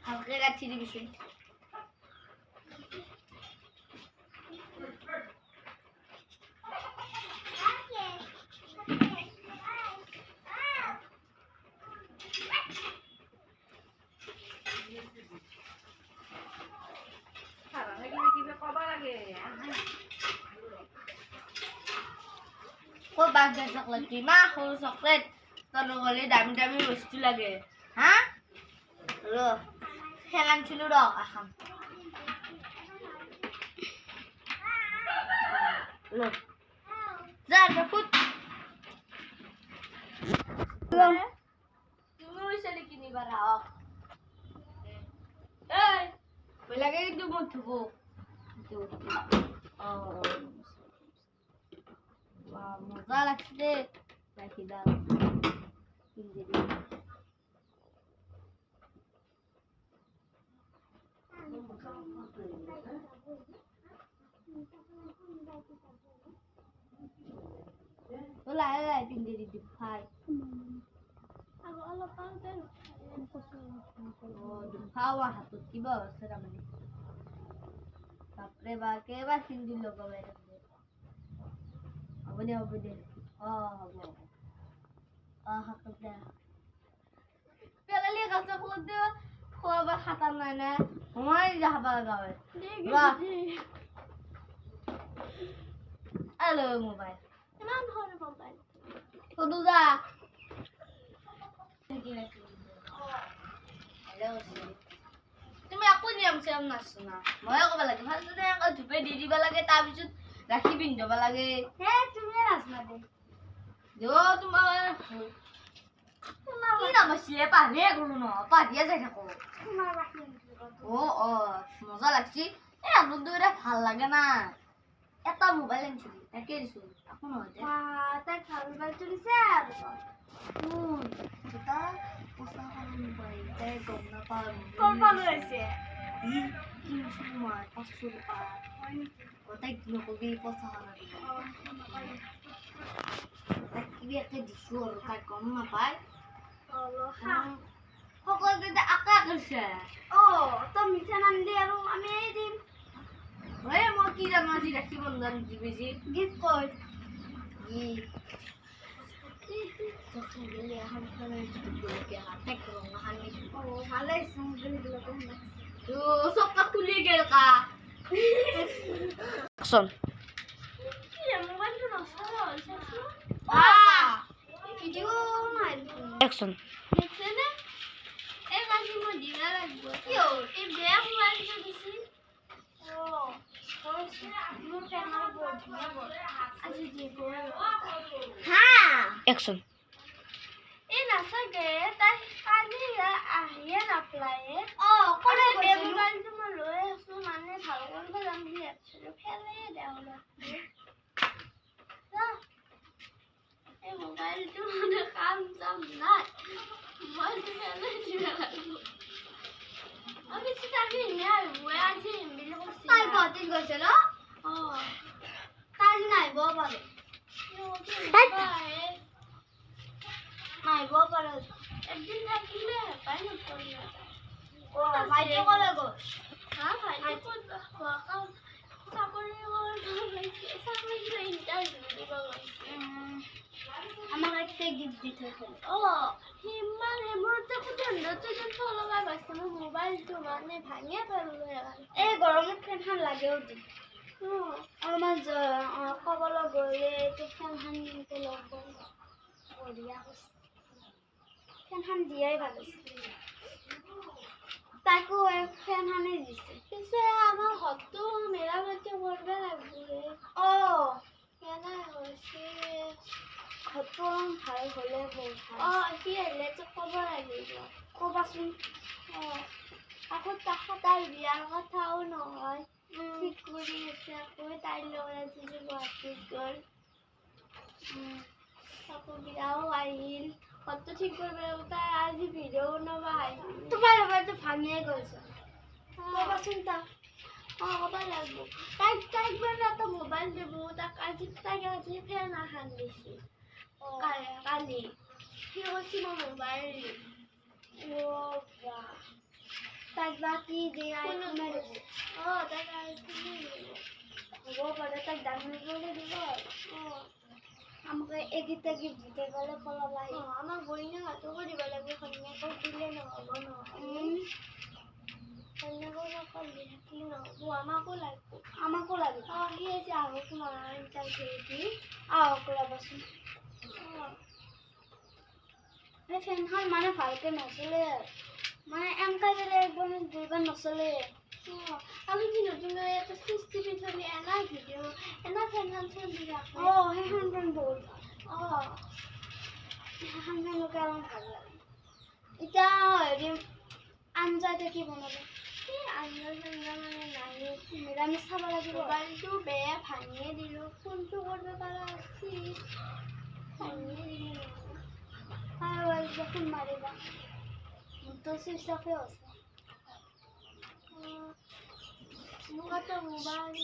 হালকা গাছি দিবি kok bagai coklat mah kalau coklat kalau boleh dami mesti lagi hah lo helan dulu dong aham lo jangan put lo তুমি bisa dikini barang lagi itu mau tuh itu oh wah masa লাগছে রাখি দাও ইঞ্জিরি ওলা এলা ইঞ্জিরি দি খাই আগো অলপ পাউতে ও দি খাওয়া হাতত কিবা আছে মানে বাপরে বা কেবা সিন্ধি লগাবে হ'ব দে হ'ব হাতত দে পেলালি গাছক লদ খোৱা খাতা নাই না মই যাবা গাৱে হ্যালো মোবাইল ইমান ধৰণৰ মোবাইল কদু যা হ্যালো তুমি আকৌ নিয়ম চিয়ম নাচনা মই ক'ব লাগে ফাৰ্ষ্টতে আকৌ ধুপে দি দিব লাগে তাৰপিছত ৰাখি পিন্ধব লাগে হে তুমি নাচনা দে যো তোমাৰ কি নাম আছে পাহৰিয়ে গলো ন পাহৰিয়ে যাই থাকো তোমাৰ ৰাখি ও মজা লাগছি এ আমুক দুইটা ভাল লাগে না এটা মোবাইল আনিছিলি তাকে দিছো আকৌ নহয় দে তাই ভাল মোবাইল চলিছে আৰু এটা পইচা খালি মোবাইল তাই গম নাপাওঁ ক'ৰ পৰা লৈ আহিছে কিনিছিলো মই 500 টকা তাই নকবি পইচা খালি তাই কিবি একটা দিছো আৰু তাই গম নাপায় সকলোতে আকা কৰিছে তই মিঠা নানিলি আৰু আমি দিম মই কি জানো আজি ৰাখি বন্ধন দিবি যি গিফ্ট কয় চকা খুলি গেল কা Action. Action. Action. গরমে ফ্যান লাগেও দি আমার কবল গলে তো ফ্যান নিতে লাগবে ফ্যান দিয়াই ভালো তাকো ফ্যান হানে দিছে পিছে আমার হতো মেরামতি করবে লাগবে কেন হইছে হতো ভাল হলে ভাল কি এলে তো খবর লাগিব কবাসুন আকৌ তার বিয়ার কথাও নহয় ঠিক করে আছে আকৌ তাই লগত যদি গুৱাহাটীত গল আকৌ বিয়াও আহিল কত ঠিক করবে তাই আজি ভিডিও নবা তোমার তো ভাঙিয়ে গৈছে কবাচোন তাক ক'ব লাগিব তাইক মানে এটা মোবাইল দিব তাইক আজি ফেন এখন দিছে কালি সি কৈছে মই মোবাইল দিম তাইক বা কি দিয়ে আইফোনে দিছে তাইক আইফোনে দিব হ'ব পাৰে তাইক ডাঙৰ কৰি দিব আমাকে এগিটা গিফ্ট দিতে গ'লে পলাব আহি আমাক বইনা হাতকো দিব লাগিব কন্যাকক দিলে নহ'ব নহয় কন্যাকক অকল দি থাকিলে নহ'ব আমাকো লাগিব সি আজি আহক নহয় তাই দি আহক ৰ'বচোন এই ফেনখন মানে ভালকে নচলে মানে এনেকা দিলে একদম দুইবাৰ নচলে আমি কি নতুন এটা সৃষ্টি পিছলি এনা ভিডিঅ' এনা ফেনখন চলি থাকে সেইখন ফেন বহুত ভাল সেইখন ফেনকে আমাৰ ভাল লাগে এতিয়া হেৰি আঞ্জাতে কি বনাব আঞ্জা মানে নাই নিৰামিষ খাব লাগিব মোবাইলটো বেয়া ভাঙিয়ে দিলোঁ ফোনটো কৰিব পৰা আছিল ভাঙিয়ে দিলোঁ আৰু এতিয়া ফোন মাৰিবা মোৰতো চুইচ অফে আছে মোক এটা মোবাইল